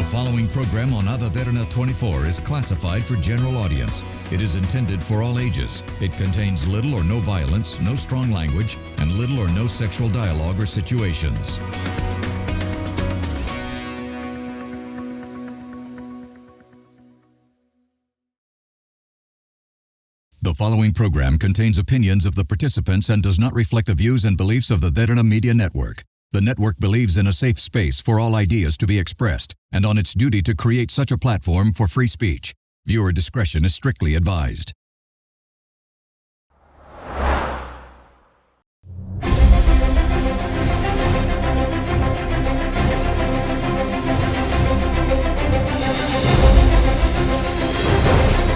following program on Ada Derana 24 is classified for general audience. It is intended for all ages. It contains little or no violence, no strong language, and little or no sexual dialogue or situations. The following program contains opinions of the participants and does not reflect the views and beliefs of the Derana Media Network. The network believes in a safe space for all ideas to be expressed and on its duty to create such a platform for free speech. Viewer discretion is strictly advised.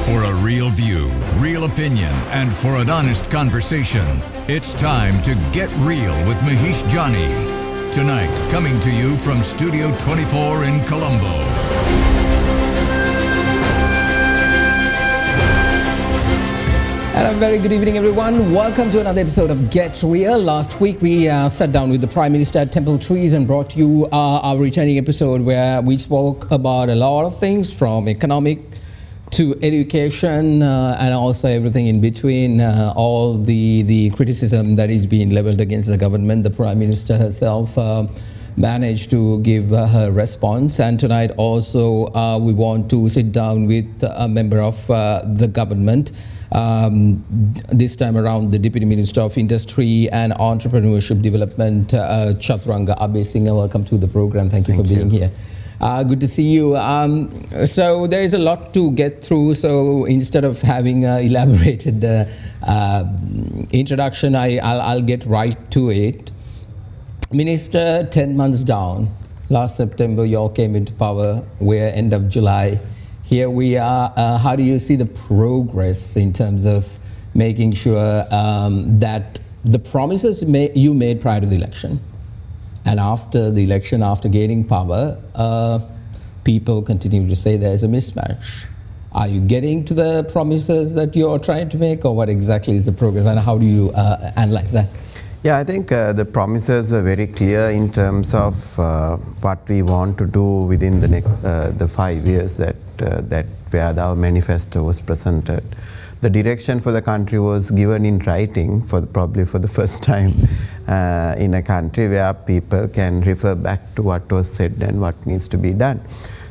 For a real view, real opinion, and for an honest conversation, it's time to Get Real with Mahieash Johnney. Tonight, coming to you from Studio 24 in Colombo. And a very good evening, everyone. Welcome to another episode of Get Real. Last week, we sat down with the Prime Minister at Temple Trees and brought you our returning episode where we spoke about a lot of things from economic to education and also everything in between, all the criticism that is being leveled against the government. The Prime Minister herself managed to give her response. And tonight also we want to sit down with a member of the government. This time around, the Deputy Minister of Industry and Entrepreneurship Development, Chathuranga, Abeysinghe. Welcome to the program. Thank you for being here. Good to see you. So there is a lot to get through. So instead of having an elaborated introduction, I'll get right to it. Minister, 10 months down. Last September, you all came into power. We're end of July. Here we are. How do you see the progress in terms of making sure that the promises you made prior to the election, and after the election, after gaining power, people continue to say there's a mismatch? Are you getting to the promises that you're trying to make, or what exactly is the progress, and how do you analyze that? Yeah, I think the promises were very clear in terms of what we want to do within the next the 5 years that where our manifesto was presented. The direction for the country was given in writing probably for the first time in a country where people can refer back to what was said and what needs to be done.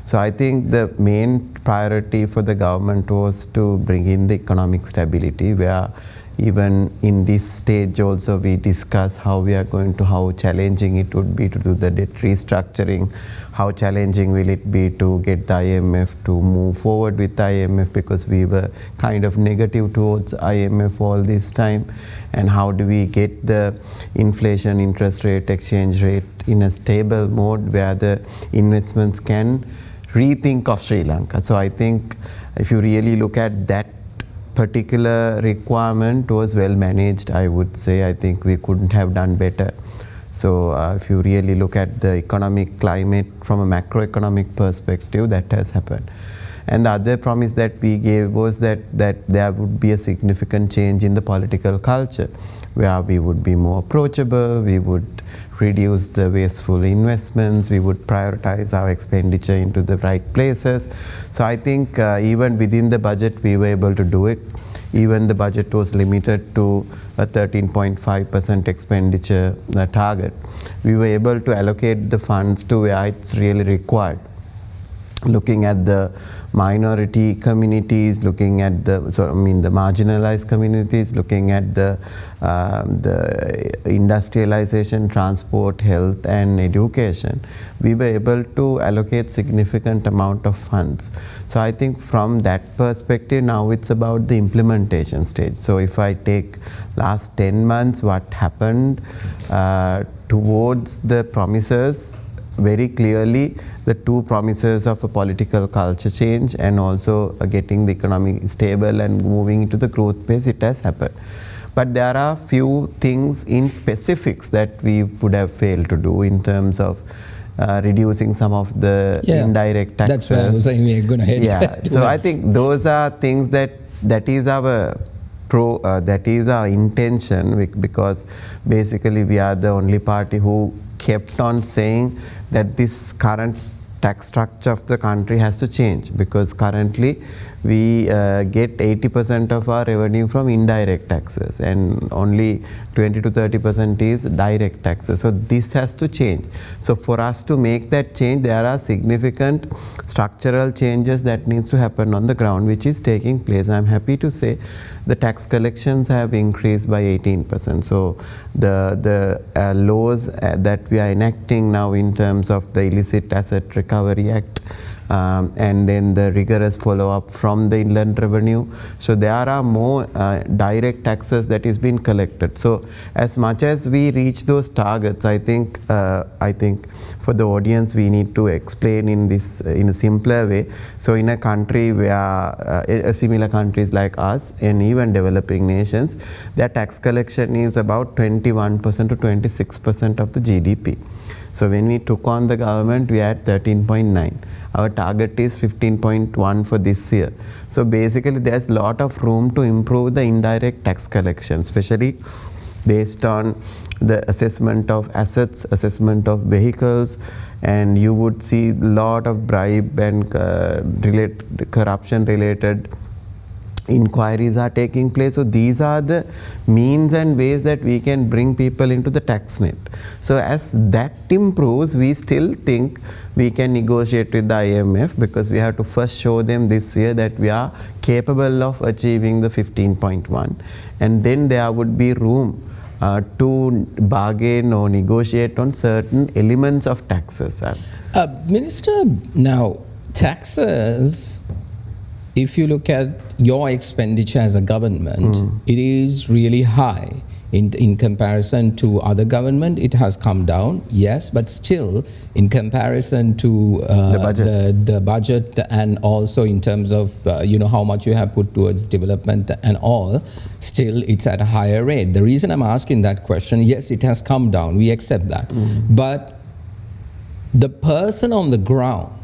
So I think the main priority for the government was to bring in the economic stability, where even in this stage also we discuss how challenging it would be to do the debt restructuring, how challenging will it be to get the IMF to move forward with the IMF, because we were kind of negative towards IMF all this time, and how do we get the inflation, interest rate, exchange rate in a stable mode where the investments can rethink of Sri Lanka. So I think if you really look at that particular requirement was well managed, I would say. I think we couldn't have done better. So if you really look at the economic climate from a macroeconomic perspective, that has happened. And the other promise that we gave was that there would be a significant change in the political culture, where we would be more approachable, we would reduce the wasteful investments, we would prioritize our expenditure into the right places. So I think even within the budget we were able to do it. Even the budget was limited to a 13.5% expenditure target. We were able to allocate the funds to where it's really required. Looking at the minority communities, looking at the marginalized communities, looking at the industrialization, transport, health and education, we were able to allocate significant amount of funds. So I think from that perspective now it's about the implementation stage. So if I take last 10 months, what happened towards the promises, very clearly the two promises of a political culture change and also getting the economy stable and moving into the growth phase, it has happened. But there are few things in specifics that we would have failed to do in terms of reducing some of the indirect taxes. That's why I was saying we're going to head. Yeah, so I think those are things that is our that is our intention, because basically we are the only party who kept on saying that this current tax structure of the country has to change, because currently we get 80% of our revenue from indirect taxes and only 20 to 30% is direct taxes. So this has to change. So for us to make that change, there are significant structural changes that needs to happen on the ground, which is taking place. I'm happy to say the tax collections have increased by 18%. So the laws that we are enacting now in terms of the Illicit Asset Recovery Act, and then the rigorous follow-up from the inland revenue. So there are more direct taxes that is being collected. So as much as we reach those targets, I think for the audience we need to explain in this in a simpler way. So in a country where similar countries like us and even developing nations, their tax collection is about 21% to 26% of the GDP. So when we took on the government, we had 13.9. Our target is 15.1 for this year. So basically there's a lot of room to improve the indirect tax collection, especially based on the assessment of assets, assessment of vehicles, and you would see a lot of bribe and corruption related inquiries are taking place. So these are the means and ways that we can bring people into the tax net. So as that improves, we still think we can negotiate with the IMF, because we have to first show them this year that we are capable of achieving the 15.1, and then there would be room to bargain or negotiate on certain elements of taxes. Minister, now taxes, if you look at your expenditure as a government, it is really high. In comparison to other government, it has come down, yes, but still in comparison to the budget and also in terms of how much you have put towards development and all, still it's at a higher rate. The reason I'm asking that question, yes, it has come down, we accept that, but the person on the ground,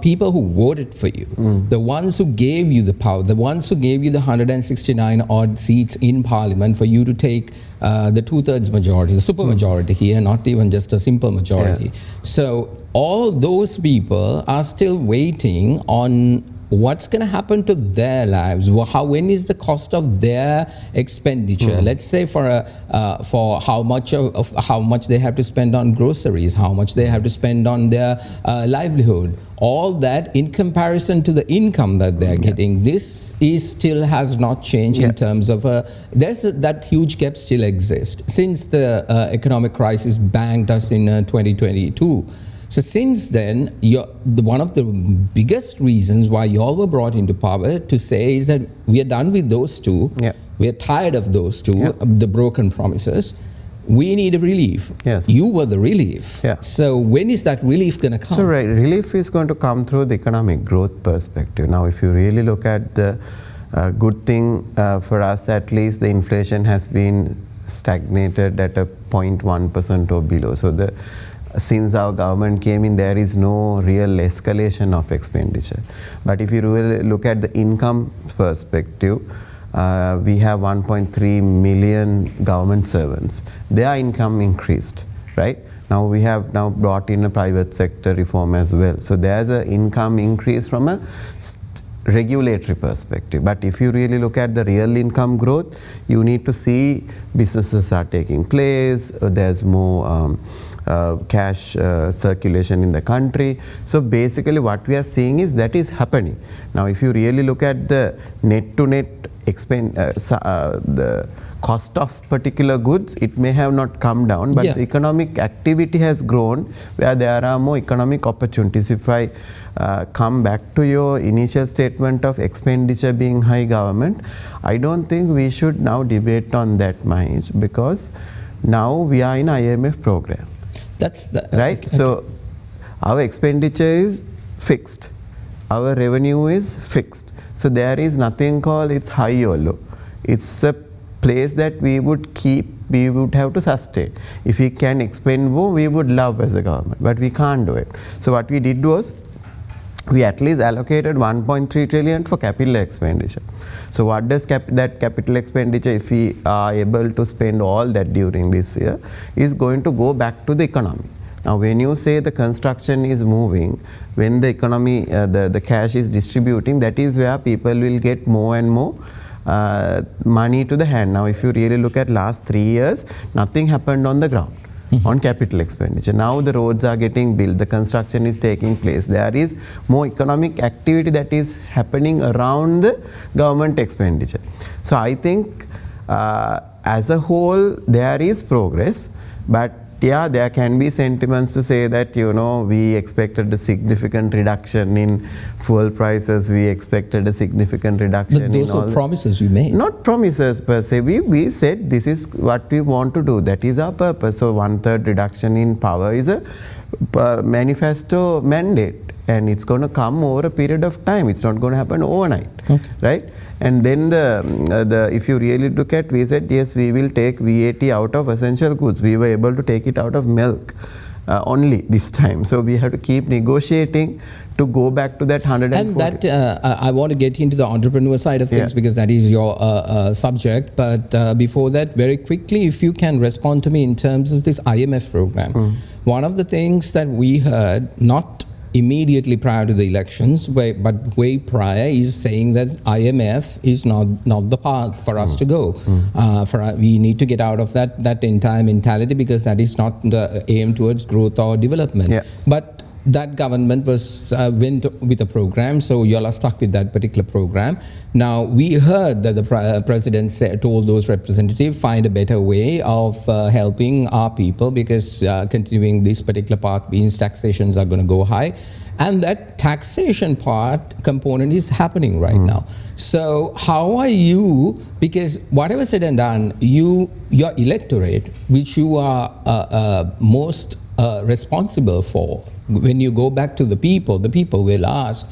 people who voted for you, the ones who gave you the power, the ones who gave you the 169 odd seats in parliament for you to take the 2/3 majority, the super majority here, not even just a simple majority. Yeah. So all those people are still waiting on what's going to happen to their lives. When is the cost of their expenditure? Let's say for how much they have to spend on groceries, how much they have to spend on their livelihood. All that in comparison to the income that they're getting, this still has not changed in terms of that huge gap still exists since the economic crisis banged us in 2022. So since then, one of the biggest reasons why you all were brought into power to say is that we are done with those two. Yeah. We are tired of those two, the broken promises. We need a relief. Yes. You were the relief. Yeah. So when is that relief going to come? So relief is going to come through the economic growth perspective. Now, if you really look at the good thing for us, at least the inflation has been stagnated at a 0.1% or below. So since our government came in, there is no real escalation of expenditure. But if you really look at the income perspective, we have 1.3 million government servants. Their income increased, right? Now we have brought in a private sector reform as well. So there's an income increase from a regulatory perspective. But if you really look at the real income growth, you need to see businesses are taking place, there's more cash circulation in the country. So basically what we are seeing is that is happening. Now if you really look at the net to net the cost of particular goods, it may have not come down, but the economic activity has grown where there are more economic opportunities. If I come back to your initial statement of expenditure being high government, I don't think we should now debate on that, Mahieash, because now we are in IMF program. That's the right. Okay. So our expenditure is fixed, our revenue is fixed. So there is nothing called it's high or low. It's a place that we would have to sustain. If we can expend more, we would love as a government, but we can't do it. So what we did was, we at least allocated 1.3 trillion for capital expenditure. So what does that capital expenditure, if we are able to spend all that during this year, is going to go back to the economy. Now, when you say the construction is moving, when the economy, the cash is distributing, that is where people will get more and more money to the hand. Now, if you really look at last 3 years, nothing happened on the ground. On capital expenditure. Now the roads are getting built, the construction is taking place. There is more economic activity that is happening around the government expenditure. So I think as a whole there is progress, but yeah, there can be sentiments to say that, you know, we expected a significant reduction in fuel prices, we expected a significant reduction in all. But those are promises you made. Not promises per se. We said this is what we want to do. That is our purpose. So 1/3 reduction in power is a manifesto mandate, and it's going to come over a period of time. It's not going to happen overnight, right? And then if you really look at, we said yes, we will take VAT out of essential goods. We were able to take it out of milk only this time. So we have to keep negotiating to go back to that 140. And that I want to get into the entrepreneur side of things because that is your subject. But before that, very quickly, if you can respond to me in terms of this IMF program. One of the things that we heard, not immediately prior to the elections, but way prior, is saying that IMF is not the path for us to go. We need to get out of that entire mentality, because that is not the aim towards growth or development. But that government went with a program, so you all are stuck with that particular program. Now, we heard that the president told those representatives, find a better way of helping our people, because continuing this particular path means taxations are going to go high. And that taxation component is happening right now. So how are you, because whatever said and done, your electorate, which you are most responsible for, when you go back to the people will ask,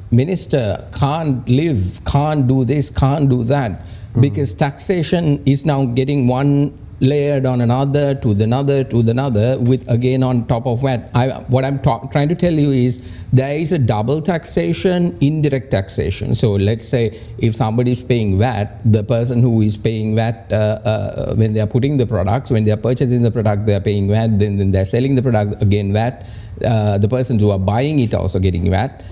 Minister, can't live, can't do this, can't do that, because taxation is now getting one layered on another to another, with again on top of that. What I'm trying to tell you is there is a double taxation, indirect taxation. So let's say if somebody is paying VAT, the person who is paying VAT when they are putting the products, when they are purchasing the product, they are paying VAT, then they're selling the product, again VAT. The persons who are buying it also getting VAT.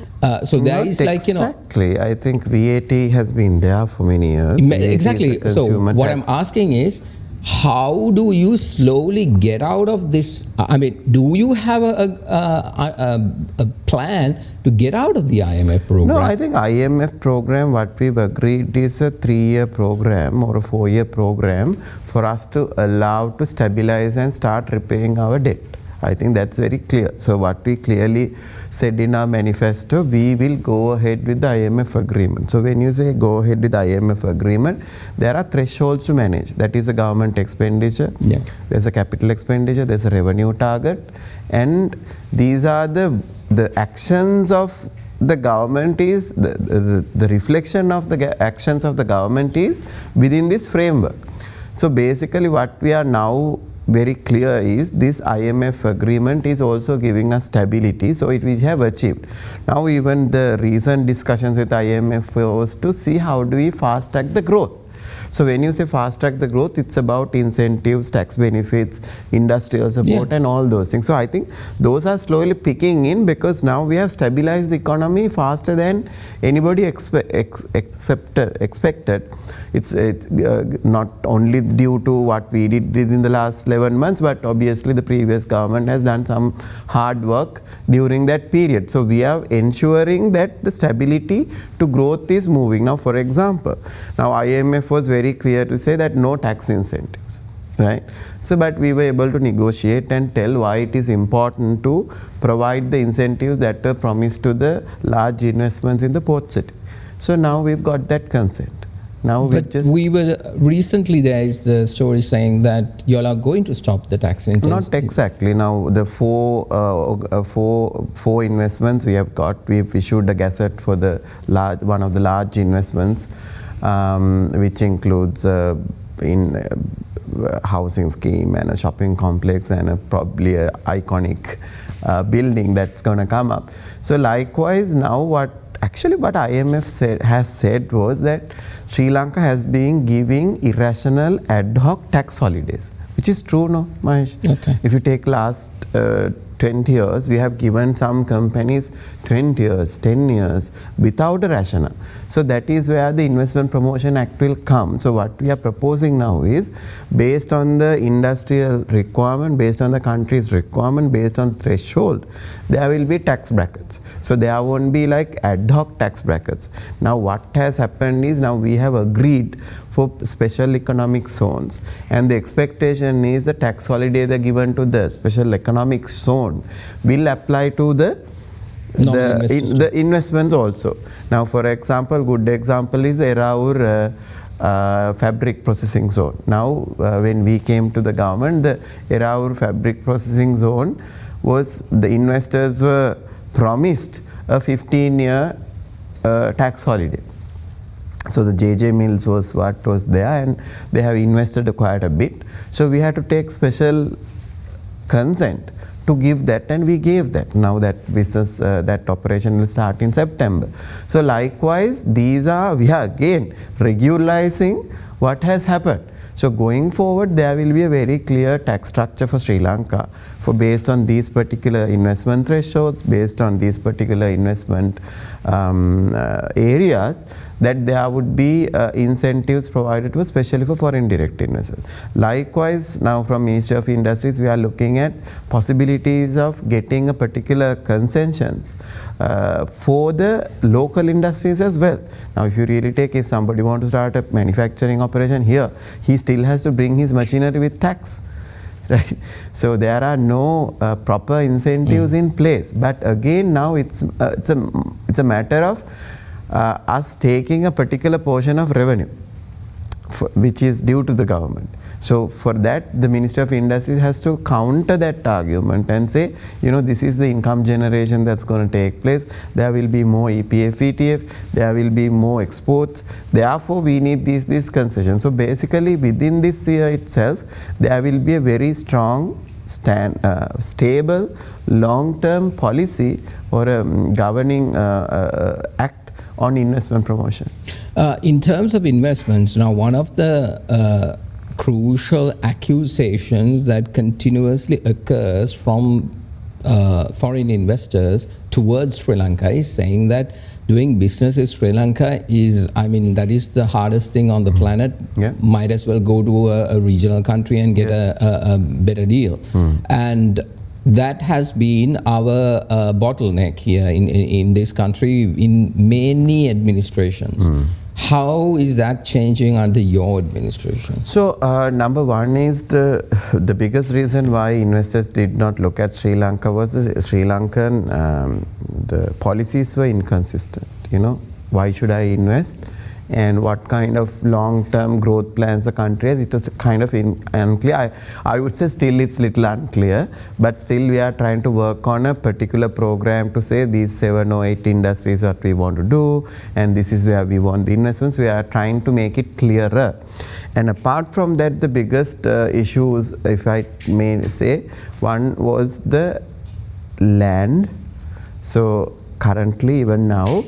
So there Not is like, you know. Exactly. I think VAT has been there for many years. Exactly. So what I'm asking is, how do you slowly get out of this? I mean, do you have a plan to get out of the IMF program? No, I think IMF program, what we've agreed is a 3-year program or a 4-year program for us to allow to stabilize and start repaying our debt. I think that's very clear. So what we clearly said in our manifesto, we will go ahead with the IMF agreement. So when you say go ahead with the IMF agreement, there are thresholds to manage. That is a government expenditure, there's a capital expenditure, there's a revenue target, and these are the actions of the government is, the reflection of the actions of the government is within this framework. So basically what we are now very clear is this IMF agreement is also giving us stability, so we have achieved. Now even the recent discussions with IMF was to see how do we fast track the growth. So when you say fast track the growth, it's about incentives, tax benefits, industrial support and all those things. So I think those are slowly picking in, because now we have stabilized the economy faster than anybody expected. It's not only due to what we did in the last 11 months, but obviously the previous government has done some hard work during that period. So we are ensuring that the stability to growth is moving. Now, for example, now IMF was very clear to say that no tax incentives, right? So, but we were able to negotiate and tell why it is important to provide the incentives that were promised to the large investments in the port city. So now we've got that consent. Now we were recently, there is the story saying that you all are going to stop the tax incentives. Not exactly. Now the four investments we have got, we've issued a gazette for the one of the large investments, which includes in housing scheme and a shopping complex and probably a iconic building that's going to come up. So likewise, now what IMF has said was that Sri Lanka has been giving irrational ad hoc tax holidays. which is true, no, Mahesh? Okay. If you take last 20 years, we have given some companies 20 years, 10 years without a rationale. So that is where the Investment Promotion Act will come. So what we are proposing now is, based on the industrial requirement, based on the country's requirement, based on threshold, there will be tax brackets. So there won't be like ad hoc tax brackets. Now what has happened is, now we have agreed for special economic zones, and the expectation is the tax holiday they given to the special economic zone will apply to the investments also. Now for example, good example is Eraur fabric processing zone. Now when we came to the government, the Eraur fabric processing zone was, the investors were promised a 15-year tax holiday. So the JJ Mills was what was there, and they have invested quite a bit. So we had to take special consent to give that, and we gave that. Now that business, that operation will start in September. So likewise, we are again regularizing what has happened. So going forward, there will be a very clear tax structure for Sri Lanka, for based on these particular investment thresholds, based on these particular investment areas, that there would be incentives provided to, especially for foreign direct investors. Likewise, now from Ministry of Industries, we are looking at possibilities of getting a particular concessions for the local industries as well. Now if you really take, if somebody want to start a manufacturing operation here, he still has to bring his machinery with tax. Right? So there are no proper incentives in place. But again, now it's a matter of us taking a particular portion of revenue which is due to the government. So for that, the Ministry of Industries has to counter that argument and say, you know, this is the income generation that's going to take place. There will be more EPF, ETF, there will be more exports. Therefore, we need these concessions. So basically, within this year itself, there will be a very strong, stable, long-term policy or a governing act on investment promotion. In terms of investments, now one of the crucial accusations that continuously occurs from foreign investors towards Sri Lanka is saying that doing business in Sri Lanka is, I mean, that is the hardest thing on the planet. Yeah. Might as well go to a regional country and get a better deal. And that has been our bottleneck here in this country in many administrations. How is that changing under your administration? So number one is the biggest reason why investors did not look at Sri Lanka was the Sri Lankan the policies were inconsistent. You know, why should I invest? And what kind of long-term growth plans the country has, it was kind of unclear. I would say still it's little unclear, but still we are trying to work on a particular program to say these 7 or 8 industries what we want to do, and this is where we want the investments. We are trying to make it clearer. And apart from that, the biggest issues, if I may say, one was the land. So currently, even now,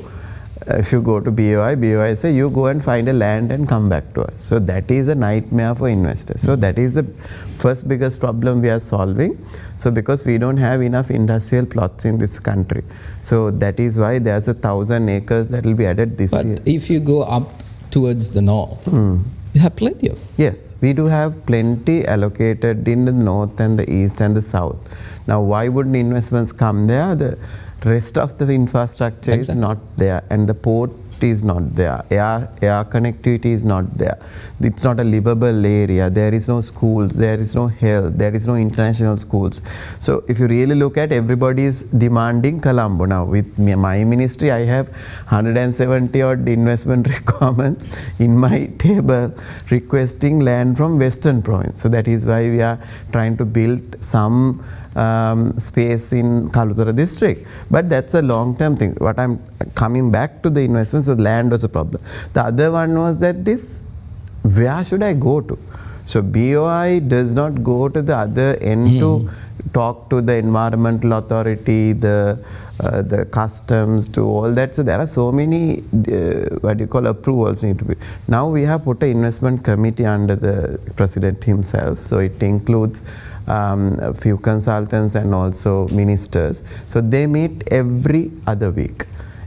if you go to BOI say you go and find a land and come back to us. So that is a nightmare for investors. So that is the first biggest problem we are solving. So because we don't have enough industrial plots in this country. So that is why there's 1,000 acres that will be added this year. But if you go up towards the north, you have plenty of. Yes, we do have plenty allocated in the north and the east and the south. Now why wouldn't investments come there? The rest of the infrastructure is not there, and the port is not there, air connectivity is not there, it's not a livable area, there is no schools, there is no health, there is no international schools. So if you really look at, everybody is demanding Colombo. Now with my ministry, I have 170 odd investment requirements in my table requesting land from Western Province. So that is why we are trying to build some space in Kaluthara district, but that's a long-term thing. What I'm coming back to the investments, the land was a problem. The other one was that where should I go to? So BOI does not go to the other end to talk to the environmental authority, the the customs to all that. So there are so many approvals need to be. Now we have put an investment committee under the president himself. So it includes a few consultants and also ministers. So they meet every other week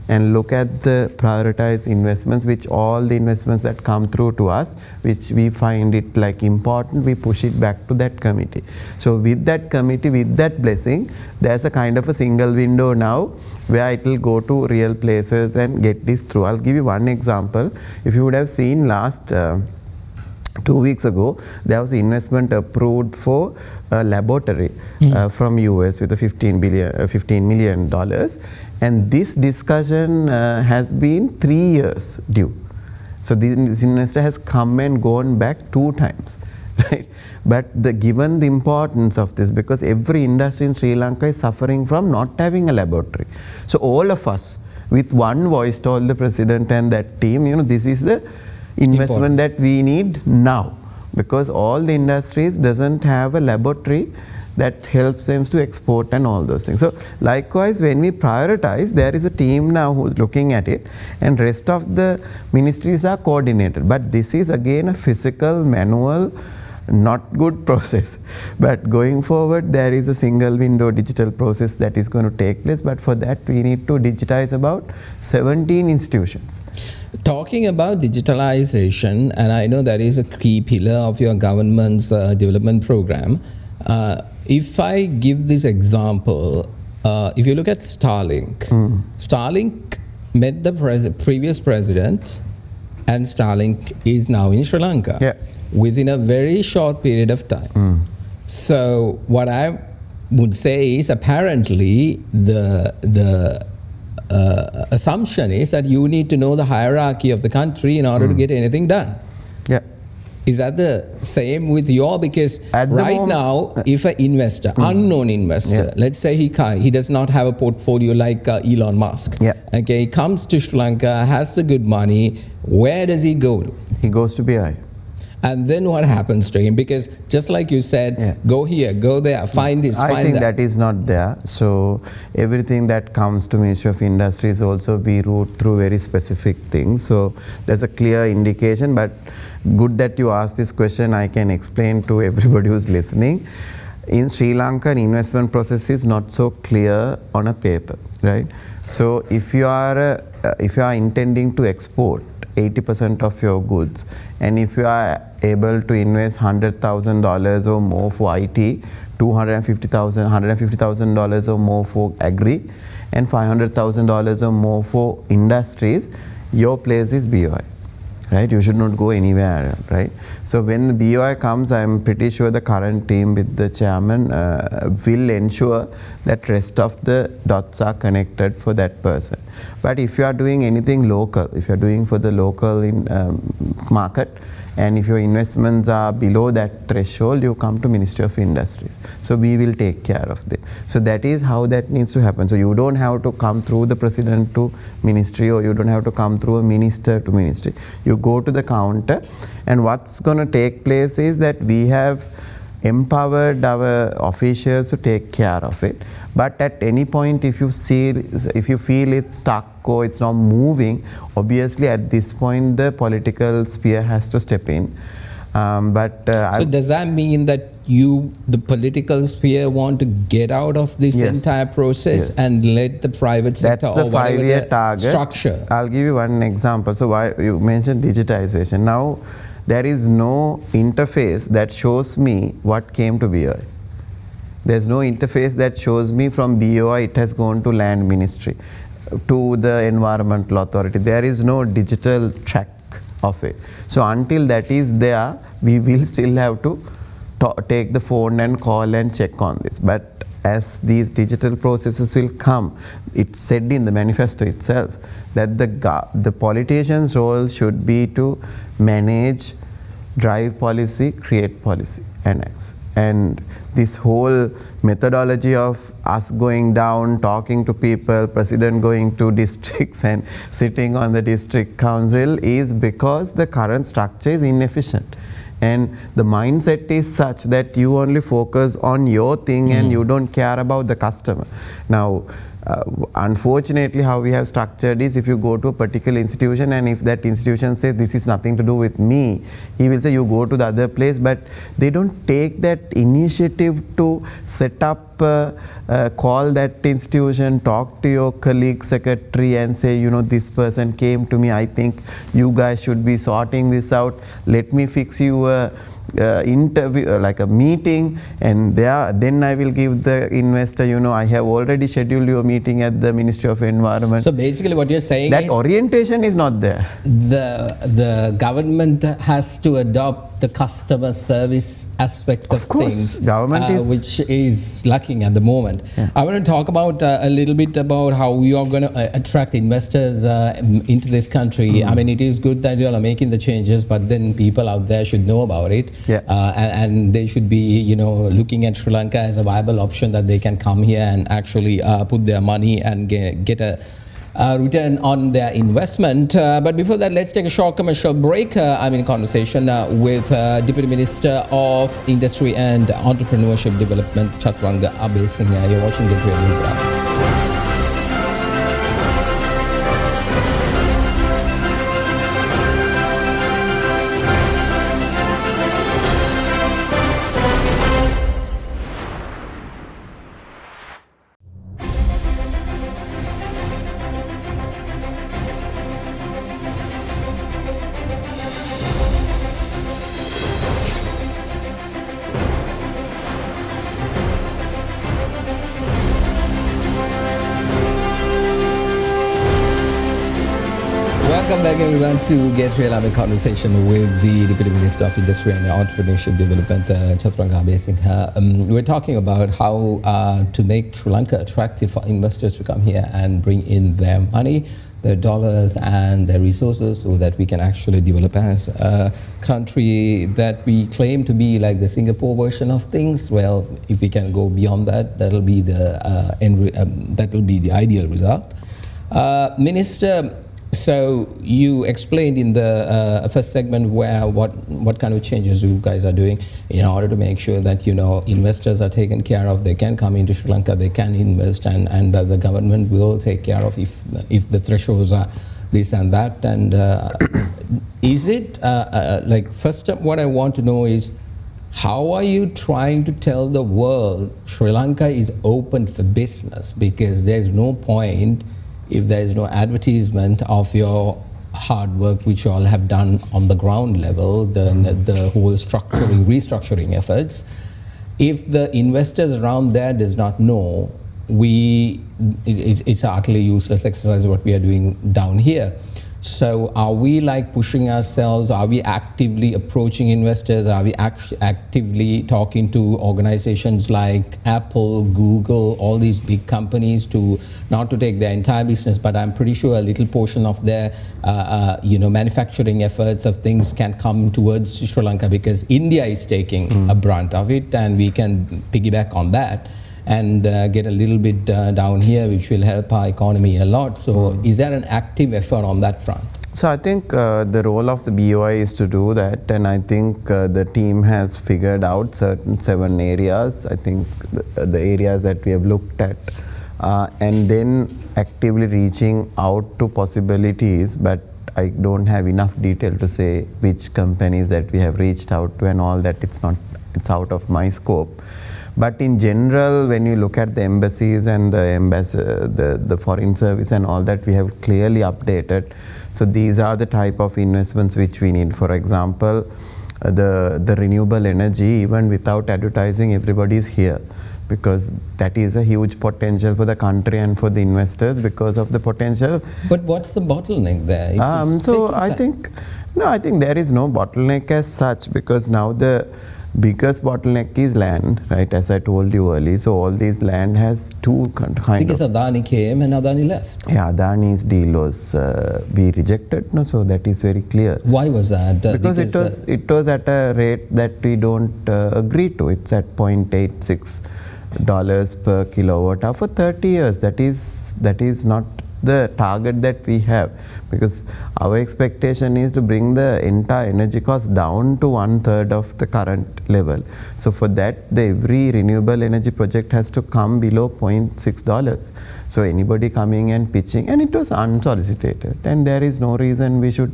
and look at the prioritized investments, which all the investments that come through to us, which we find it like important, we push it back to that committee. So with that committee, with that blessing, there's a kind of a single window now where it will go to real places and get this through. I'll give you one example. If you would have seen last 2 weeks ago, there was investment approved for a laboratory from US with a $15 million. And this discussion has been 3 years due. So this investor has come and gone back 2 times. Right? But given the importance of this, because every industry in Sri Lanka is suffering from not having a laboratory. So all of us with one voice told the president and that team, this is the investment that we need now, because all the industries doesn't have a laboratory that helps them to export and all those things. So likewise, when we prioritize, there is a team now who's looking at it, and rest of the ministries are coordinated. But this is again a physical, manual, not good process. But going forward, there is a single window digital process that is going to take place. But for that, we need to digitize about 17 institutions. Talking about digitalization, and I know that is a key pillar of your government's development program. If I give this example, if you look at Starlink, Starlink met the previous president, and Starlink is now in Sri Lanka within a very short period of time. So what I would say is, apparently the assumption is that you need to know the hierarchy of the country in order to get anything done. Is that the same with your? Because right now, if an investor, unknown investor, let's say he does not have a portfolio like Elon Musk, okay, he comes to Sri Lanka, has the good money, where does he go to? He goes to BI. And then what happens to him? Because just like you said, go here, go there, find this, find that. I think that is not there. So everything that comes to Ministry of Industries also be routed through very specific things. So there's a clear indication, but good that you asked this question. I can explain to everybody who's listening. In Sri Lanka, an investment process is not so clear on a paper, right? So if you are intending to export 80% of your goods, and if you are able to invest $100,000 or more for IT, $150,000 or more for agri, and $500,000 or more for industries, your place is BOI. Right? You should not go anywhere, right? So when the BOI comes, I'm pretty sure the current team with the chairman will ensure that rest of the dots are connected for that person. But if you are doing anything local, if you are doing for the local market, and if your investments are below that threshold, you come to Ministry of Industries. So we will take care of it. So that is how that needs to happen. So you don't have to come through the president to ministry, or you don't have to come through a minister to ministry. You go to the counter, and what's going to take place is that we have empowered our officials to take care of it. But at any point, if you feel it's stuck or it's not moving, obviously at this point the political sphere has to step in. So does that mean that the political sphere, want to get out of this entire process and let the private sector, or whatever the target structure? I'll give you one example. So why you mentioned digitization. Now there is no interface that shows me what came to BOI. There's no interface that shows me from BOI it has gone to Land Ministry, to the Environmental Authority. There is no digital track of it. So until that is there, we will still have to take the phone and call and check on this. But as these digital processes will come, it's said in the manifesto itself that the politician's role should be to manage, drive policy, create policy, and act. And this whole methodology of us going down, talking to people, president going to districts and sitting on the district council is because the current structure is inefficient. And the mindset is such that you only focus on your thing and you don't care about the customer. Now, Unfortunately, how we have structured is if you go to a particular institution and if that institution says this is nothing to do with me, he will say you go to the other place, but they don't take that initiative to set up, call that institution, talk to your colleague, secretary and say, you know, this person came to me, I think you guys should be sorting this out, let me fix you a interview, like a meeting, and then I will give the investor, you know, I have already scheduled your meeting at the Ministry of Environment. So basically what you're saying that is orientation is not there. The government has to adopt the customer service aspect of things, government is which is lacking at the moment. Yeah. I want to talk about a little bit about how we are going to attract investors into this country. I mean, it is good that you are making the changes, but then people out there should know about it. Yeah. And they should be, you know, looking at Sri Lanka as a viable option that they can come here and actually put their money and get a return on their investment. But before that, let's take a short commercial break. I'm in conversation with Deputy Minister of Industry and Entrepreneurship Development, Chathuranga, Abeysinghe. You're watching Get Real Program. Welcome back everyone to Get Real. I'm in conversation with the Deputy Minister of Industry and Entrepreneurship Development, Chathuranga Abeysinghe. We're talking about how to make Sri Lanka attractive for investors to come here and bring in their money, their dollars and their resources so that we can actually develop as a country that we claim to be like the Singapore version of things. Well, if we can go beyond that, that'll be the ideal result. Minister, so you explained in the first segment where what kind of changes you guys are doing in order to make sure that, you know, investors are taken care of, they can come into Sri Lanka, they can invest, and that the government will take care of if the thresholds are this and that. And is it like, first what I want to know is, how are you trying to tell the world Sri Lanka is open for business? Because there's no point if there is no advertisement of your hard work which you all have done on the ground level, the whole restructuring efforts. If the investors around there does not know, it's utterly useless exercise what we are doing down here. So are we like pushing ourselves? Are we actively approaching investors? Are we actively talking to organizations like Apple, Google, all these big companies to not to take their entire business, but I'm pretty sure a little portion of their manufacturing efforts of things can come towards Sri Lanka, because India is taking a brunt of it, and we can piggyback on that and get a little bit down here, which will help our economy a lot. So is there an active effort on that front? So I think the role of the BOI is to do that, and I think the team has figured out certain 7 areas, I think the areas that we have looked at, and then actively reaching out to possibilities, but I don't have enough detail to say which companies that we have reached out to and all that. It's out of my scope. But in general, when you look at the embassies and the foreign service and all that, we have clearly updated. So these are the type of investments which we need. For example, the renewable energy, even without advertising, everybody is here, because that is a huge potential for the country and for the investors because of the potential. But what's the bottleneck there? So I think there is no bottleneck as such, because now the biggest bottleneck is land, right, as I told you earlier. So all these land has two kind because Adani came and Adani left. Yeah, Adani's deal was we rejected, no, so that is very clear. Why was that? Because it was at a rate that we don't agree to. It's at $0.86 per kilowatt hour for 30 years. That is not the target that we have, because our expectation is to bring the entire energy cost down to 1/3 of the current level. So for that, every renewable energy project has to come below $0.6. So anybody coming and pitching, and it was unsolicited, and there is no reason we should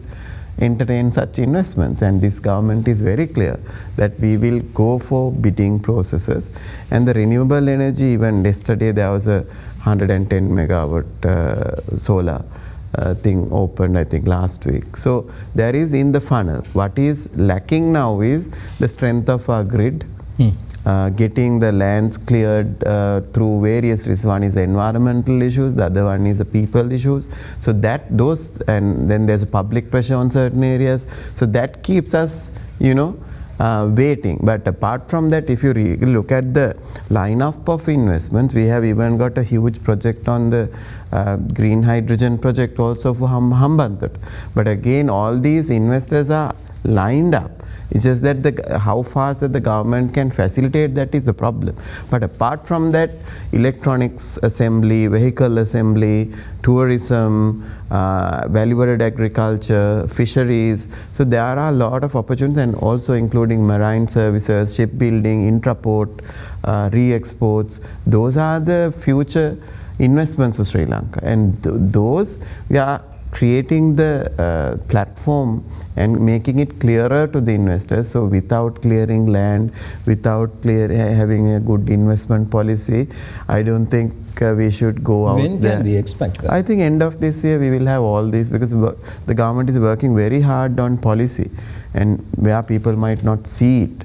entertain such investments. And this government is very clear that we will go for bidding processes. And the renewable energy, even yesterday there was a 110 megawatt solar thing opened, I think last week. So there is in the funnel. What is lacking now is the strength of our grid. Getting the lands cleared through various reasons. One is environmental issues, the other one is the people issues. So that those, and then there's a public pressure on certain areas. So that keeps us, waiting. But apart from that, if you look at the lineup of investments, we have even got a huge project on the green hydrogen project also for Hambantota. But again, all these investors are lined up. It's just that how fast that the government can facilitate, that is the problem. But apart from that, electronics assembly, vehicle assembly, tourism, value-added agriculture, fisheries. So there are a lot of opportunities, and also including marine services, shipbuilding, intraport, re-exports. Those are the future investments for Sri Lanka. And those, we are creating the platform and making it clearer to the investors. So without clearing land, without having a good investment policy, I don't think we should go out there. When can we expect that? I think end of this year we will have all these, because the government is working very hard on policy, and where people might not see it.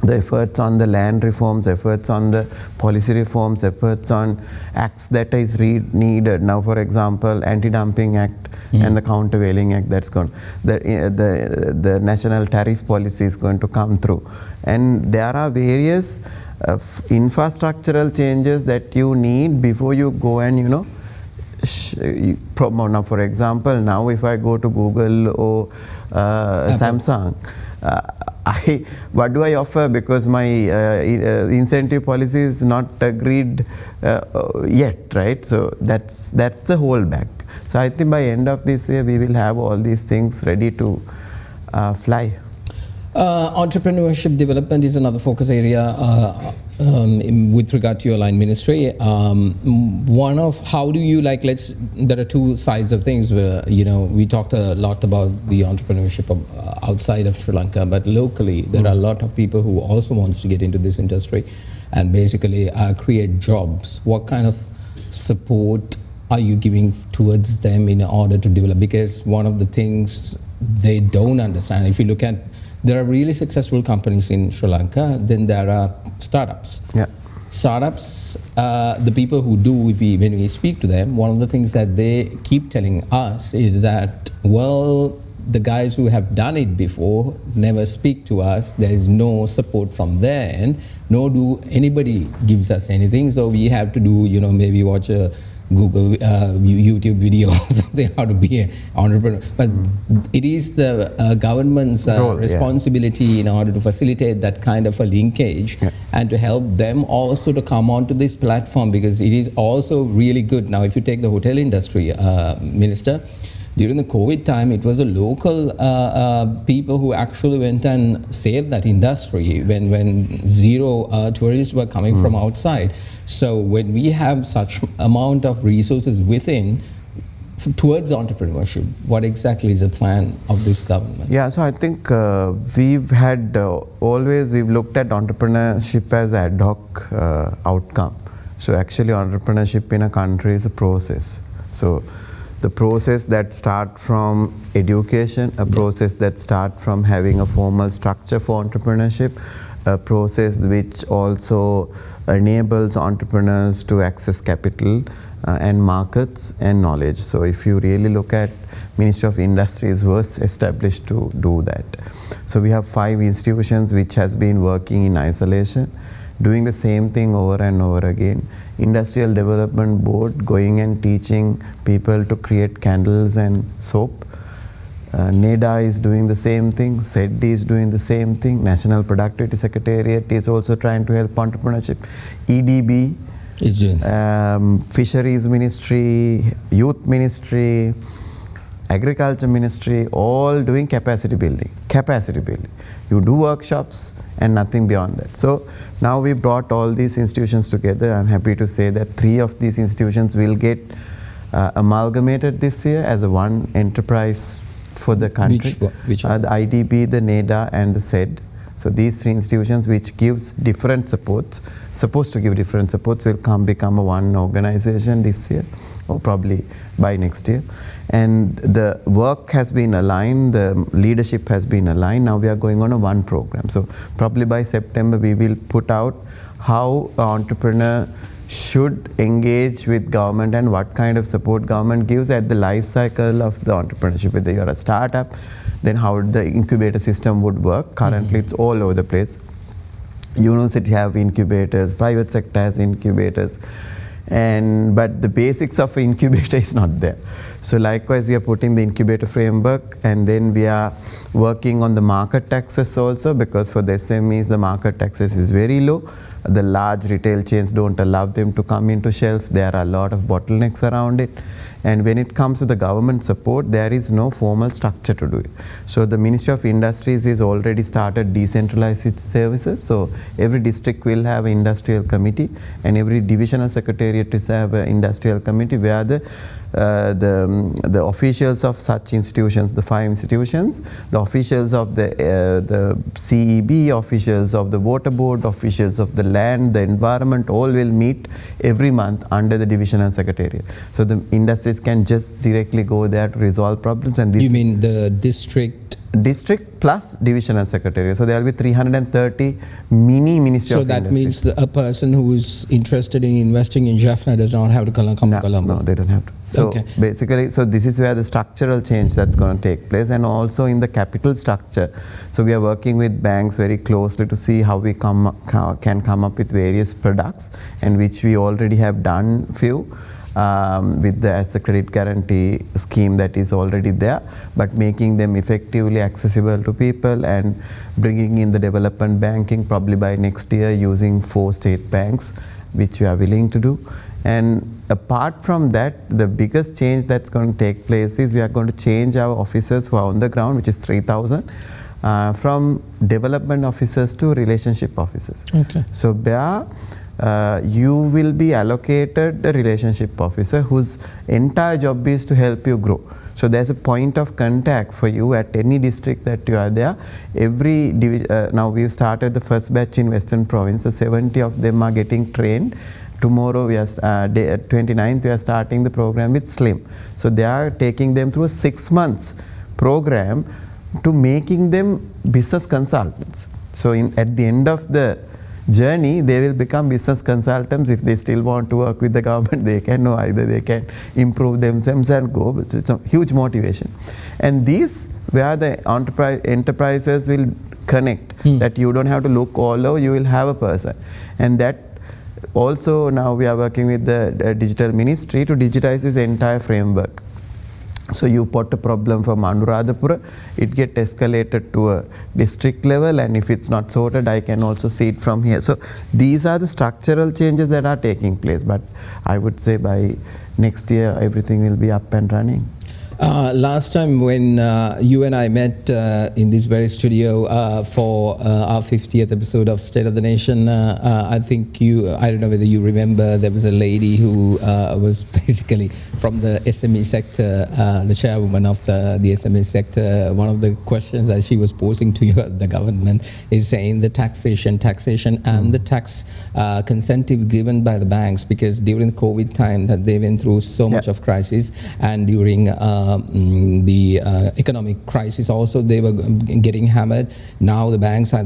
The efforts on the land reforms, efforts on the policy reforms, efforts on acts that is needed. Now, for example, Anti-Dumping Act and the Countervailing Act, that's gone. The national tariff policy is going to come through. And there are various infrastructural changes that you need before you go and, promote. Now, for example, now if I go to Google or Samsung, what do I offer, because my incentive policy is not agreed yet, right? So that's the holdback. So I think by end of this year we will have all these things ready to fly. Entrepreneurship development is another focus area with regard to your line ministry. One of, how do you there are two sides of things where, we talked a lot about the entrepreneurship outside of Sri Lanka, but locally there are a lot of people who also wants to get into this industry and basically create jobs. What kind of support are you giving towards them in order to develop? Because one of the things they don't understand, if you look at, there are really successful companies in Sri Lanka, then there are startups. Yeah. Startups, the people who do, when we speak to them, one of the things that they keep telling us is that, well, the guys who have done it before never speak to us. There is no support from their end, nor do anybody gives us anything. So we have to do, maybe watch a Google, YouTube video or something, how to be an entrepreneur. But it is the government's responsibility in order to facilitate that kind of a linkage and to help them also to come onto this platform, because it is also really good. Now, if you take the hotel industry, Minister, during the COVID time, it was the local people who actually went and saved that industry when zero tourists were coming from outside. So when we have such amount of resources within towards entrepreneurship, what exactly is the plan of this government? Yeah, so I think we've had we've looked at entrepreneurship as ad hoc outcome. So actually entrepreneurship in a country is a process. So the process that start from education, a process that start from having a formal structure for entrepreneurship, a process which also enables entrepreneurs to access capital and markets and knowledge. So if you really look at Ministry of Industries was established to do that. So we have 5 institutions which has been working in isolation, doing the same thing over and over again. Industrial Development Board going and teaching people to create candles and soap. NEDA is doing the same thing, SED is doing the same thing, National Productivity Secretariat is also trying to help entrepreneurship. EDB It's doing. Fisheries Ministry, Youth Ministry, Agriculture Ministry, all doing capacity building. You do workshops and nothing beyond that. So now we brought all these institutions together. I'm happy to say that 3 of these institutions will get amalgamated this year as a one enterprise for the country. Which the IDB, the NEDA and the SED. So these 3 institutions which gives different supports, supposed to give different supports, will become a one organization this year or probably by next year. And the work has been aligned, the leadership has been aligned. Now we are going on a one program. So probably by September we will put out how an entrepreneur should engage with government and what kind of support government gives at the life cycle of the entrepreneurship. Whether you're a startup, then how the incubator system would work. Currently it's all over the place. University have incubators, private sector has incubators, but the basics of incubator is not there. So likewise we are putting the incubator framework, and then we are working on the market taxes also, because for the SMEs the market taxes is very low. The large retail chains don't allow them to come into shelf. There are a lot of bottlenecks around it. And when it comes to the government support, there is no formal structure to do it. So the Ministry of Industries has already started decentralized its services. So every district will have an industrial committee, and every divisional secretariat will have an industrial committee where the officials of such institutions, the 5 institutions, the officials of the CEB, officials of the water board, officials of the land, the environment, all will meet every month under the divisional secretariat. So the industries can just directly go there to resolve problems. And this, you mean the district plus divisional secretariat. So there will be 330 mini Ministry of Industry. So that means a person who is interested in investing in Jaffna does not have to come to Colombo? No, they don't have to. So basically, so this is where the structural change that's going to take place, and also in the capital structure. So we are working with banks very closely to see how we can come up with various products, and which we already have done few. With the as a credit guarantee scheme that is already there, but making them effectively accessible to people and bringing in the development banking probably by next year using 4 state banks, which we are willing to do. And apart from that, the biggest change that's going to take place is we are going to change our officers who are on the ground, which is 3,000, from development officers to relationship officers. Okay. So there you will be allocated a relationship officer whose entire job is to help you grow. So there's a point of contact for you at any district that you are there. Now we've started the first batch in Western Province, so 70 of them are getting trained. Tomorrow, 29th, we are starting the program with SLIM. So they are taking them through a 6 months program to making them business consultants. So at the end of the journey, they will become business consultants. If they still want to work with the government, they can know either they can improve themselves and go. But it's a huge motivation. And these, where the enterprises will connect, that you don't have to look all over, you will have a person. And that also now we are working with the digital ministry to digitize this entire framework. So you put a problem from Anuradhapura, it gets escalated to a district level, and if it's not sorted, I can also see it from here. So these are the structural changes that are taking place, but I would say by next year everything will be up and running. Last time when you and I met in this very studio for our 50th episode of State of the Nation, I think I don't know whether you remember, there was a lady who was basically from the SME sector, the chairwoman of the SME sector. One of the questions that she was posing to you, the government, is saying the taxation and the tax consentive given by the banks, because during the COVID time that they went through so much of crisis, and during the economic crisis also they were getting hammered. Now the banks are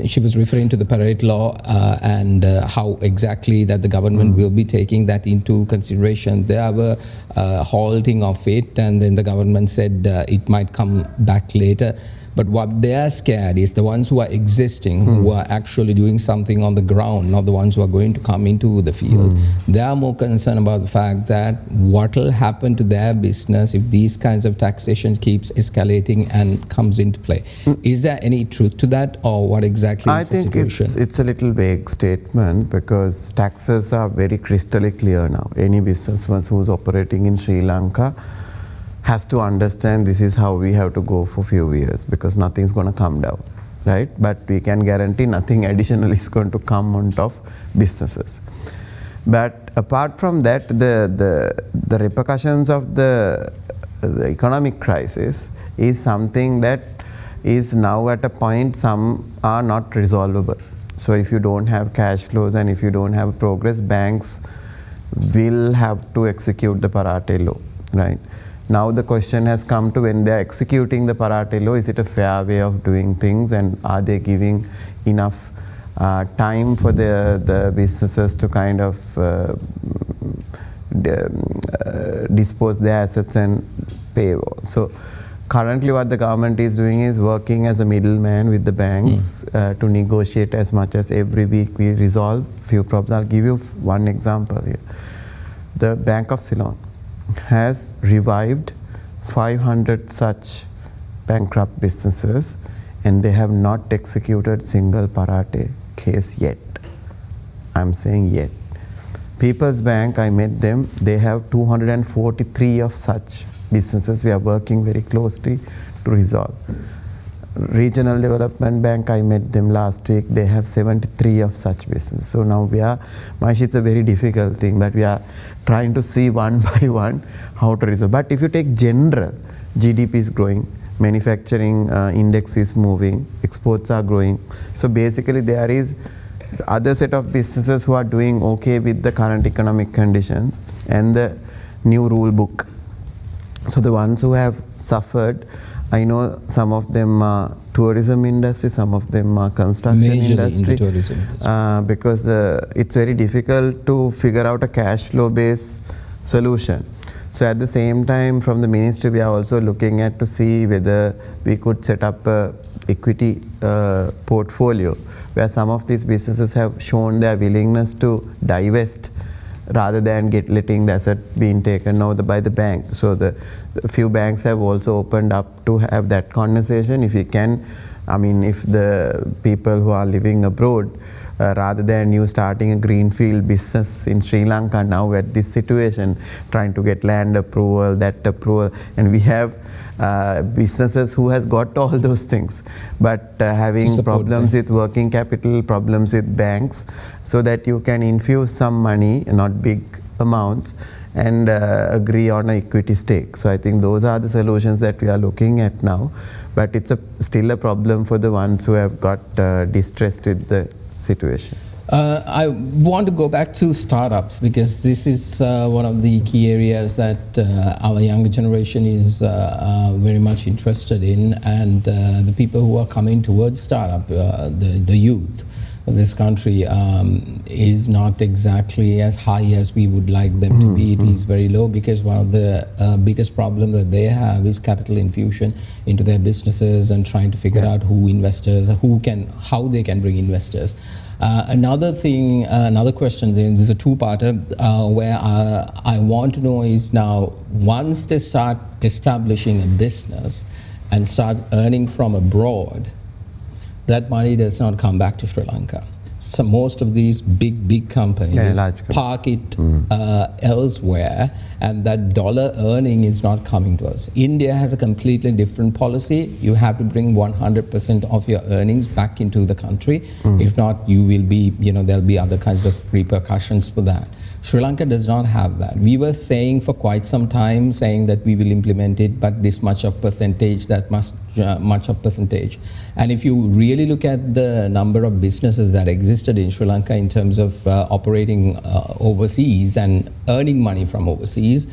she was referring to the Parade law and how exactly that the government will be taking that into consideration. There were halting of it, and then the government said it might come back later. But what they're scared is the ones who are existing, who are actually doing something on the ground, not the ones who are going to come into the field. They are more concerned about the fact that what will happen to their business if these kinds of taxation keeps escalating and comes into play. Is there any truth to that, or what exactly is the situation? I think it's a little vague statement, because taxes are very crystal clear now. Any businessman who's operating in Sri Lanka has to understand this is how we have to go for few years, because nothing's going to come down, right? But we can guarantee nothing additional is going to come on top of businesses. But apart from that, the repercussions of the economic crisis is something that is now at a point some are not resolvable. So if you don't have cash flows and if you don't have progress, banks will have to execute the Parate law, right? Now the question has come to, when they are executing the Parate law, is it a fair way of doing things, and are they giving enough time for the businesses to kind of dispose their assets and pay? So currently what the government is doing is working as a middleman with the banks to negotiate as much as every week we resolve few problems. I'll give you one example here. The Bank of Ceylon has revived 500 such bankrupt businesses, and they have not executed single Parate case yet. I'm saying yet. People's Bank, I met them, they have 243 of such businesses we are working very closely to resolve. Regional Development Bank, I met them last week, they have 73 of such businesses. So now we are, Mahieash, it's a very difficult thing, but we are trying to see one by one how to resolve. But if you take general, GDP is growing, manufacturing index is moving, exports are growing. So basically there is other set of businesses who are doing okay with the current economic conditions and the new rule book. So the ones who have suffered, I know some of them are tourism industry, some of them are construction industry. In the tourism industry. Because it's very difficult to figure out a cash flow based solution. So at the same time, from the ministry, we are also looking at to see whether we could set up a equity portfolio where some of these businesses have shown their willingness to divest rather than letting the asset being taken over by the bank. So the few banks have also opened up to have that conversation. If you can, I mean, if the people who are living abroad, rather than you starting a greenfield business in Sri Lanka now at this situation, trying to get land approval, that approval, and we have businesses who has got all those things, but having problems with working capital, problems with banks, so that you can infuse some money, not big amounts, and agree on an equity stake. So I think those are the solutions that we are looking at now, but it's still a problem for the ones who have got distressed with the situation. I want to go back to startups, because this is one of the key areas that our younger generation is very much interested in, and the people who are coming towards startup, the youth of this country is not exactly as high as we would like them to be. It is very low, because one of the biggest problems that they have is capital infusion into their businesses and trying to figure out how they can bring investors. Another thing, another question, there's a two-parter where I want to know is, now once they start establishing a business and start earning from abroad, that money does not come back to Sri Lanka. So most of these big companies park it elsewhere, and that dollar earning is not coming to us. India has a completely different policy. You have to bring 100% of your earnings back into the country. If not, you will be, there'll be other kinds of repercussions for that. Sri Lanka does not have that. We were saying for quite some time, saying that we will implement it, but this much of percentage, that much of percentage. And if you really look at the number of businesses that existed in Sri Lanka in terms of operating overseas and earning money from overseas,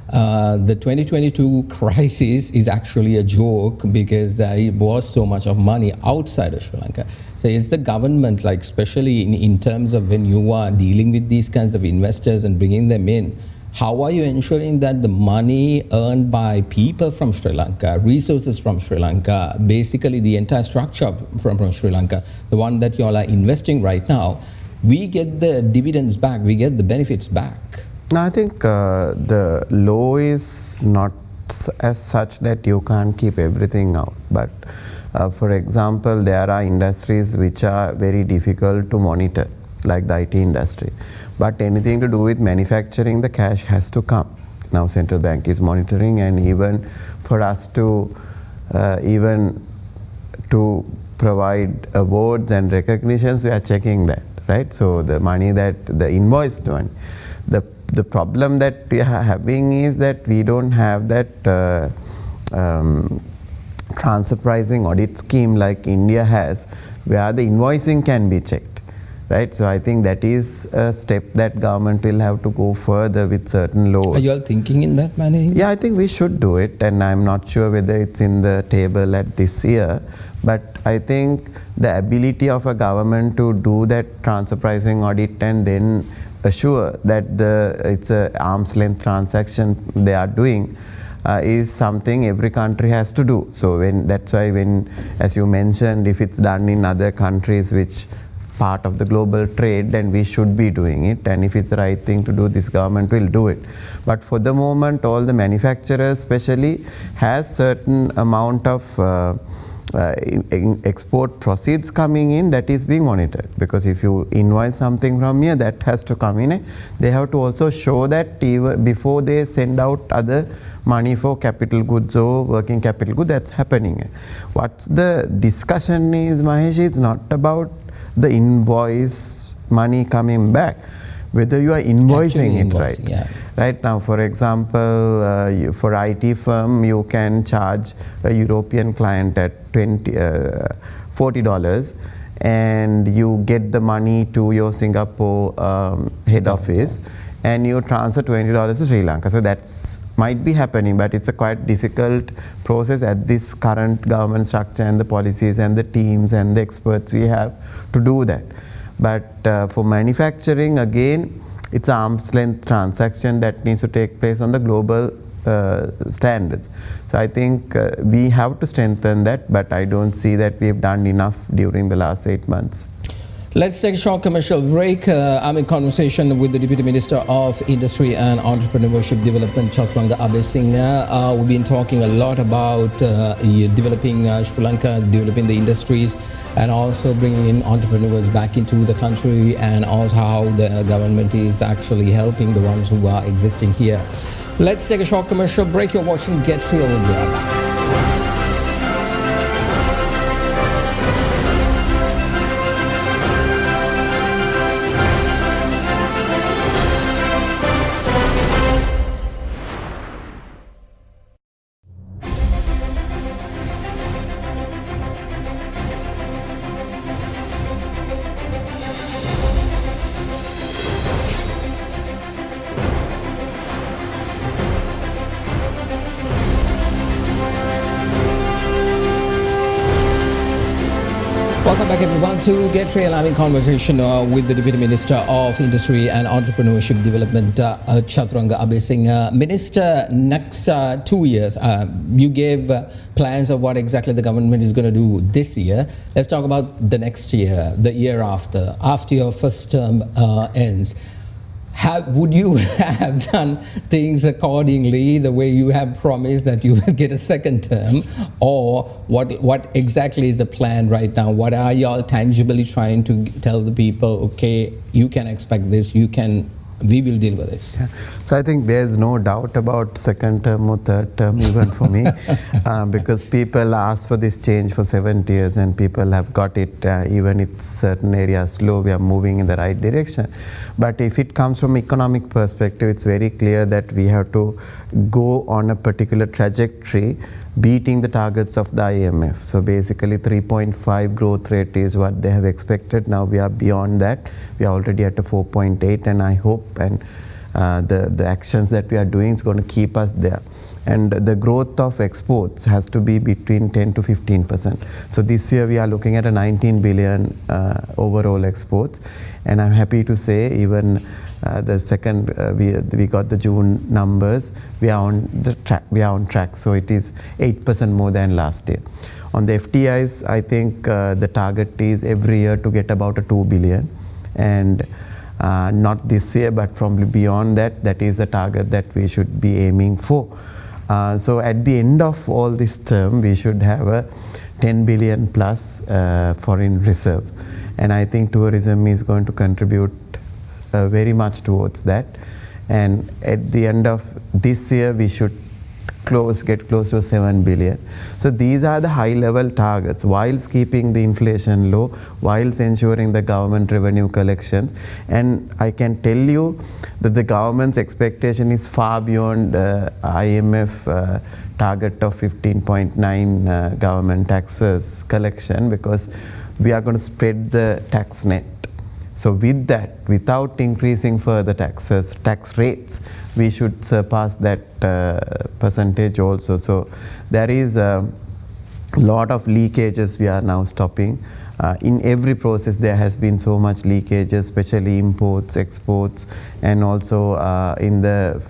the 2022 crisis is actually a joke, because there was so much of money outside of Sri Lanka. So is the government, like especially in terms of when you are dealing with these kinds of investors and bringing them in, how are you ensuring that the money earned by people from Sri Lanka, resources from Sri Lanka, basically the entire structure from Sri Lanka, the one that you all are investing right now, we get the dividends back, we get the benefits back? No, I think the law is not as such that you can't keep everything out. But for example, there are industries which are very difficult to monitor, like the IT industry. But anything to do with manufacturing, the cash has to come. Now central bank is monitoring, and even for us to provide awards and recognitions, we are checking that, right? So the money that the invoiced money. The problem that we are having is that we don't have that transfer pricing audit scheme like India has, where the invoicing can be checked, right? So I think that is a step that government will have to go further with certain laws. Are you all thinking in that manner? Yeah, I think we should do it, and I'm not sure whether it's in the table at this year, but I think the ability of a government to do that transfer pricing audit and then assure that it's a arm's length transaction they are doing is something every country has to do. So that's why when, as you mentioned, if it's done in other countries which part of the global trade, then we should be doing it, and if it's the right thing to do, this government will do it. But for the moment, all the manufacturers especially has certain amount of export proceeds coming in that is being monitored, because if you invoice something from here, that has to come in. They have to also show that even before they send out other money for capital goods or working capital goods, that's happening. What's the discussion is, Mahieash, is not about the invoice money coming back, whether you are invoicing it right. Yeah. Right now, for example, for IT firm, you can charge a European client at $40, and you get the money to your Singapore head office, and you transfer $20 to Sri Lanka. So that's might be happening, but it's a quite difficult process at this current government structure and the policies and the teams and the experts we have to do that. But for manufacturing, again, it's an arm's length transaction that needs to take place on the global standards. So I think we have to strengthen that, but I don't see that we've done enough during the last 8 months. Let's take a short commercial break. I'm in conversation with the Deputy Minister of Industry and Entrepreneurship Development, Chathuranga Abeysinghe. We've been talking a lot about developing Sri Lanka, developing the industries, and also bringing in entrepreneurs back into the country, and also how the government is actually helping the ones who are existing here. Let's take a short commercial break. You're watching Get Real. We'll be right back. Welcome back, everyone, to Get Real. I'm in conversation with the Deputy Minister of Industry and Entrepreneurship Development, Chathuranga Abeysinghe. Minister, next 2 years, you gave plans of what exactly the government is going to do this year. Let's talk about the next year, the year after your first term ends. Would you have done things accordingly, the way you have promised that you will get a second term, or what exactly is the plan right now? What are y'all tangibly trying to tell the people, okay, you can expect this, we will deal with this? Yeah. So I think there's no doubt about second term or third term even for me, because people asked for this change for 70 years and people have got it. Even if certain areas slow, we are moving in the right direction. But if it comes from economic perspective, it's very clear that we have to go on a particular trajectory, beating the targets of the IMF. So basically 3.5 growth rate is what they have expected. Now we are beyond that. We are already at a 4.8, and I hope the actions that we are doing is going to keep us there. And the growth of exports has to be between 10 to 15%. So this year we are looking at a 19 billion overall exports. And I'm happy to say even the second, we got the June numbers. We are on the track. We are on track. So it is 8% more than last year. On the FDIs, I think the target is every year to get about a 2 billion, and not this year, but probably beyond that. That is a target that we should be aiming for. So at the end of all this term, we should have a 10 billion plus foreign reserve, and I think tourism is going to contribute very much towards that. And at the end of this year, we should get close to 7 billion. So these are the high level targets, whilst keeping the inflation low, whilst ensuring the government revenue collections. And I can tell you that the government's expectation is far beyond IMF target of 15.9 government taxes collection, because we are going to spread the tax net. So with that, without increasing further tax rates, we should surpass that percentage also. So there is a lot of leakages we are now stopping. In every process there has been so much leakages, especially imports, exports, and also in the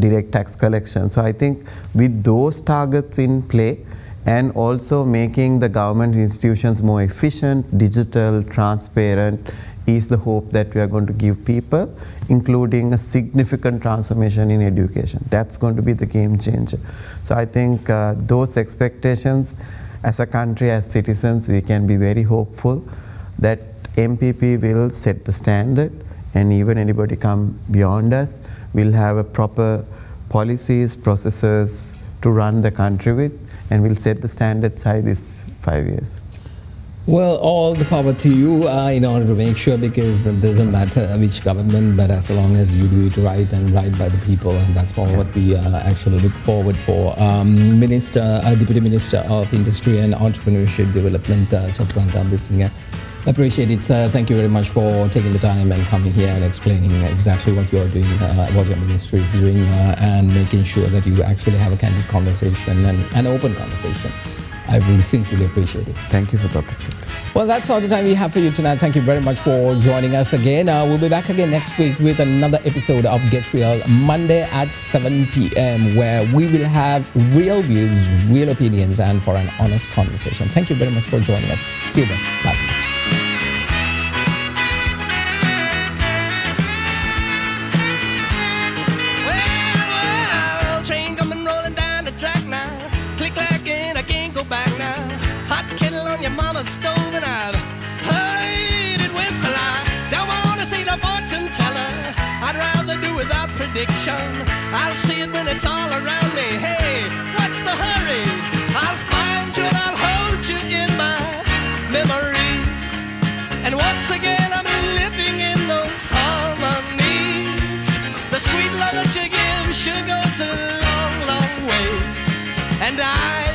direct tax collection. So I think with those targets in play, and also making the government institutions more efficient, digital, transparent, is the hope that we are going to give people, including a significant transformation in education. That's going to be the game changer. So I think those expectations, as a country, as citizens, we can be very hopeful that MPP will set the standard, and even anybody come beyond us will have a proper policies, processes to run the country with, and we'll set the standards high this 5 years. Well, all the power to you in order to make sure, because it doesn't matter which government, but as long as you do it right and right by the people, and that's all what we actually look forward for. Deputy Minister of Industry and Entrepreneurship Development, Chathuranga, Abeysinghe. Appreciate it, sir. Thank you very much for taking the time and coming here and explaining exactly what you're doing, what your ministry is doing, and making sure that you actually have a candid conversation and an open conversation. I really sincerely appreciate it. Thank you for the opportunity. Well, that's all the time we have for you tonight. Thank you very much for joining us again. We'll be back again next week with another episode of Get Real, Monday at 7 p.m., where we will have real views, real opinions, and for an honest conversation. Thank you very much for joining us. See you then. Bye for now. Mama's stove, and I've heard it whistle. I don't want to see the fortune teller. I'd rather do without prediction. I'll see it when it's all around me. Hey, what's the hurry? I'll find you and I'll hold you in my memory. And once again I'm living in those harmonies. The sweet love that you give sure goes a long, long way. And I